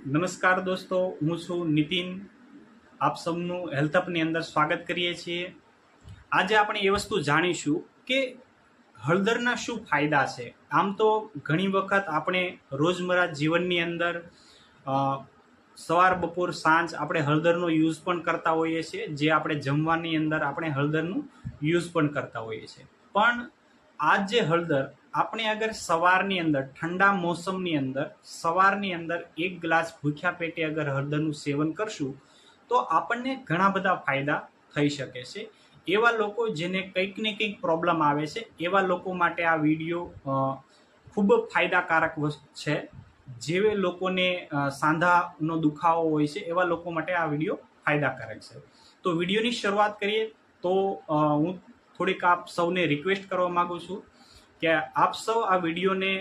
નમસ્કાર દોસ્તો, હું છું નીતિન. આપ સૌનું હેલ્થઅપની અંદર સ્વાગત કરીએ છીએ. આજે આપણે એ વસ્તુ જાણીશું કે હળદરના શું ફાયદા છે. આમ તો ઘણી વખત આપણે રોજમર્રા જીવનની અંદર સવાર બપોર સાંજ આપણે હળદરનો યુઝ પણ કરતા હોઈએ છીએ, જે આપણે જમવાની અંદર આપણે હળદરનું યુઝ પણ કરતા હોઈએ છીએ. પણ આ જે હળદર આપણે અગર સવારની અંદર ઠંડા મોસમની અંદર સવારની અંદર 1 ગ્લાસ ભૂખ્યા પેટે અગર હળદરનું સેવન કરશું તો આપણને ઘણા બધા ફાયદા થઈ શકે છે. એવા લોકો જેને કંઈક ને કંઈક પ્રોબ્લેમ આવે છે એવા લોકો માટે આ વિડીયો ખૂબ ફાયદાકારક છે. જે લોકોને સાંધાનો દુખાવો હોય છે એવા લોકો માટે આ વિડીયો ફાયદાકારક છે. તો વિડીયોની શરૂઆત કરીએ તો હું થોડીક આપ સૌને રિક્વેસ્ટ કરવા માંગુ છું કે આપ સૌ આ વિડીયોને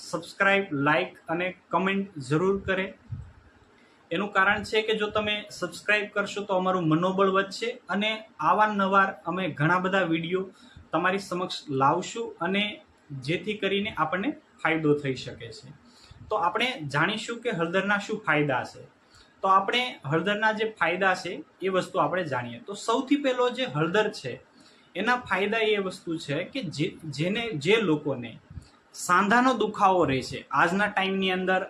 સબસ્ક્રાઇબ, લાઇક અને કમેન્ટ જરૂર કરે. એનું કારણ છે કે જો તમે સબસ્ક્રાઇબ કરશો તો અમારું મનોબળ વધશે અને આવારનવાર અમે ઘણા બધા વિડીયો તમારી સમક્ષ લાવશું અને જેથી કરીને આપણને ફાયદો થઈ શકે છે. તો આપણે જાણીશું કે હળદરના શું ફાયદા છે. તો આપણે હળદરના જે ફાયદા છે એ વસ્તુ આપણે જાણીએ. તો સૌથી પહેલો જે હળદર છે એના ફાયદા એ વસ્તુ છે કે જે લોકોને સાંધાનો દુખાવો રહે છે. આજના ટાઈમની અંદર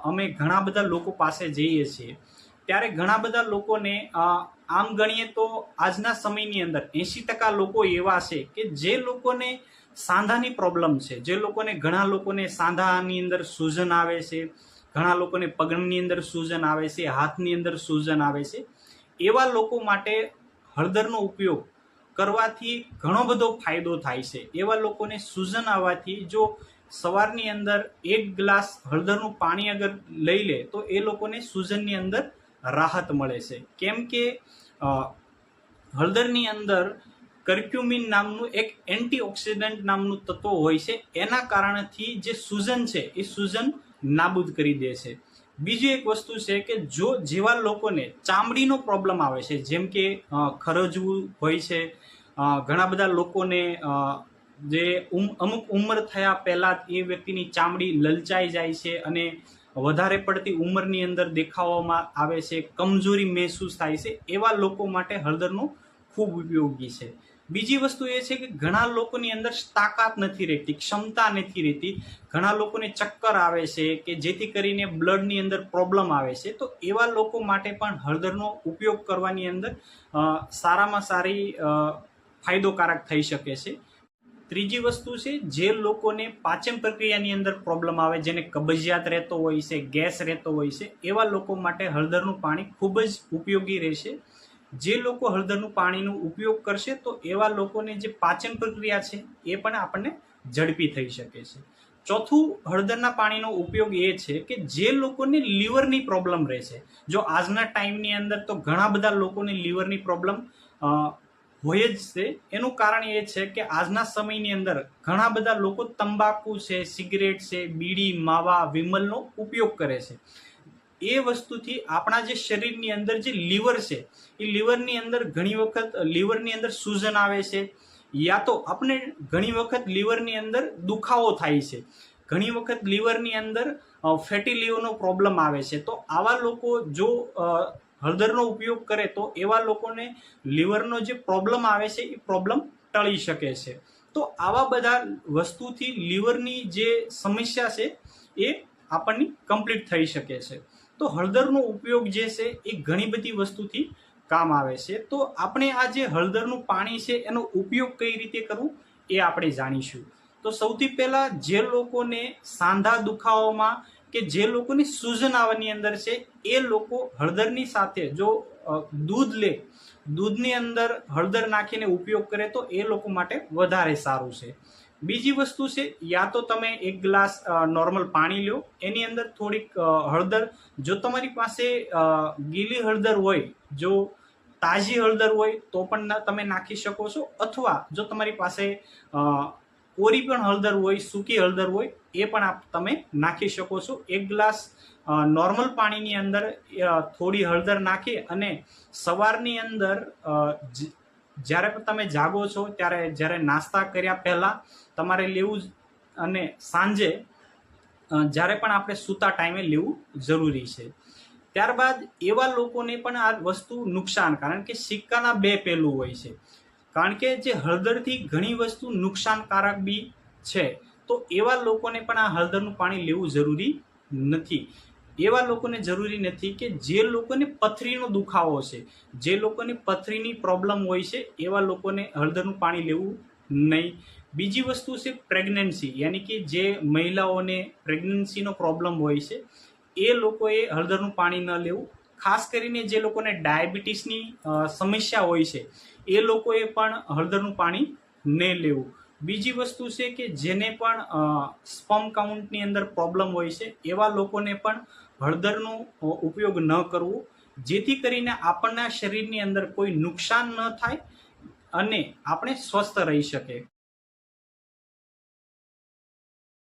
અમે ઘણા બધા લોકો પાસે જઈએ છીએ ત્યારે ઘણા બધા લોકોને આમ ગણીએ તો આજના સમયની અંદર 80% લોકો એવા છે કે જે લોકોને સાંધાની પ્રોબ્લેમ છે, જે લોકોને ઘણા લોકોને સાંધાની અંદર સૂજન આવે છે, ઘણા લોકોને પગની અંદર સૂજન આવે છે, હાથની અંદર સૂજન આવે છે. એવા લોકો માટે હળદરનો ઉપયોગ કરવાથી ઘણો બધો ફાયદો થાય છે. એવા લોકોને સૂજન આવવાથી જો સવારની અંદર 1 ગ્લાસ હળદરનું પાણી અગર લઈ લે તો એ લોકોને સૂજનની અંદર રાહત મળે છે. કેમ કે હળદરની અંદર કર્ક્યુમિન નામનું એક એન્ટીઓક્સિડન્ટ નામનું તત્વ હોય છે. એના કારણથી જે સૂજન છે એ સૂજન નાબૂદ કરી દે છે. બીજી એક વસ્તુ છે કે જો જેવા લોકોને ચામડીનો પ્રોબ્લેમ આવે છે, જેમ કે ખરજવું હોય છે, ઘણા બધા લોકોને જે અમુક ઉંમર થયા પહેલા એ વ્યક્તિની ચામડી લલચાઈ જાય છે અને વધારે પડતી ઉંમરની અંદર દેખાવામાં આવે છે, કમજોરી મહેસૂસ થાય છે. એવા લોકો માટે હળદરનો ખૂબ ઉપયોગી છે. બીજી વસ્તુ એ છે કે ઘણા લોકોની અંદર તાકાત નથી રહેતી, ક્ષમતા નથી રહેતી. ઘણા લોકોને ચક્કર આવે છે કે જેથી કરીને બ્લડની અંદર પ્રોબ્લેમ આવે છે. તો એવા લોકો માટે પણ હળદરનો ઉપયોગ કરવાની અંદર સારામાં સારી ફાયદોકારક થઈ શકે છે. ત્રીજી વસ્તુ છે જે લોકોને પાચન પ્રક્રિયાની અંદર પ્રોબ્લેમ આવે, જેને કબજિયાત રહેતો હોય છે, ગેસ રહેતો હોય છે, એવા લોકો માટે હળદરનું પાણી ખૂબ જ ઉપયોગી રહેશે. જે લોકો હળદરનું પાણીનો ઉપયોગ કરશે તો એવા લોકોને જે પાચન પ્રક્રિયા છે એ પણ આપણને ઝડપી થઈ શકે છે. ચોથું હળદરના પાણીનો ઉપયોગ એ છે કે જે લોકોને લીવરની પ્રોબ્લેમ રહે છે. જો આજના ટાઈમની અંદર તો ઘણા બધા લોકોને લીવરની પ્રોબ્લેમ હોય જ છે. એનું કારણ એ છે કે આજના સમયની અંદર ઘણા બધા લોકો તંબાકુ છે, સિગરેટ છે, બીડી, માવા, વિમલનો ઉપયોગ કરે છે. એ વસ્તુથી આપણા જે શરીરની અંદર જે લીવર છે એ લીવરની અંદર ઘણી વખત લીવરની અંદર સૂજન આવે છે, યા તો આપણે ઘણી વખત લીવરની અંદર દુખાવો થાય છે, ઘણી વખત લીવરની અંદર ફેટી લીવરનો પ્રોબ્લેમ આવે છે. તો આવા લોકો જો હળદરનો ઉપયોગ કરે તો એવા લોકોને લીવરનો જે પ્રોબ્લેમ આવે છે એ પ્રોબ્લેમ ટળી શકે છે. તો આવા બધા વસ્તુથી લીવરની જે સમસ્યા છે એ આપણની કમ્પ્લીટ થઈ શકે છે. તો હળદરનો ઉપયોગ જે છે એ ઘણી બધી વસ્તુથી કામ આવે છે. તો આપણે આ જે હળદરનું પાણી છે એનો ઉપયોગ કઈ રીતે કરવું એ આપણે જાણીશું. તો સૌથી પહેલા જે લોકોને સાંધા દુખાવામાં કે જે લોકોની સૂજન આવવાની અંદર છે એ લોકો હળદરની સાથે જો દૂધની અંદર હળદર નાખીને ઉપયોગ કરે તો એ લોકો માટે વધારે સારું છે. બીજી વસ્તુ છે, યા તો તમે 1 ગ્લાસ નોર્મલ પાણી લો, એની અંદર થોડીક હળદર, જો તમારી પાસે ગીલી હળદર હોય, જો તાજી હળદર હોય તો પણ તમે નાખી શકો છો, અથવા જો તમારી પાસે કોરી પણ હળદર હોય, સૂકી હળદર હોય, એ પણ તમે નાખી શકો છો. 1 ગ્લાસ નોર્મલ પાણીની અંદર થોડી હળદર નાખી અને સવારની અંદર જ્યારે પણ તમે જાગો છો ત્યારે જ્યારે નાસ્તા કર્યા પહેલા તમારે લેવું અને સાંજે જ્યારે પણ આપણે સૂતા ટાઈમે લેવું જરૂરી છે. ત્યારબાદ એવા લોકોને પણ આ વસ્તુ નુકસાન, કારણ કે સિક્કાના બે પહેલું હોય છે. કારણ કે જે હળદરથી ઘણી વસ્તુ નુકસાનકારક બી છે, તો એવા લોકોને પણ આ હળદરનું પાણી લેવું જરૂરી નથી. એવા લોકોને જરૂરી નથી કે જે લોકોને પથરીનો દુખાવો છે, જે લોકોને પથરીની પ્રોબ્લેમ હોય છે, એવા લોકોને હળદરનું પાણી લેવું નહીં. બીજી વસ્તુ છે પ્રેગ્નન્સી, યાની કે જે મહિલાઓને પ્રેગ્નન્સીનો પ્રોબ્લેમ હોય છે, એ લોકોએ હળદરનું પાણી ન લેવું. ખાસ કરીને જે લોકોને ડાયાબિટીસની સમસ્યા હોય છે, એ લોકોએ પણ હળદરનું પાણી નહીં લેવું. બીજી વસ્તુ છે કે જેને પણ સ્પર્મ કાઉન્ટની અંદર પ્રોબ્લેમ હોય છે, એવા લોકોને પણ હળદરનો ઉપયોગ ન કરવો, જેથી કરીને આપણના શરીરની અંદર કોઈ નુકસાન ન થાય અને આપણે સ્વસ્થ રહી શકીએ.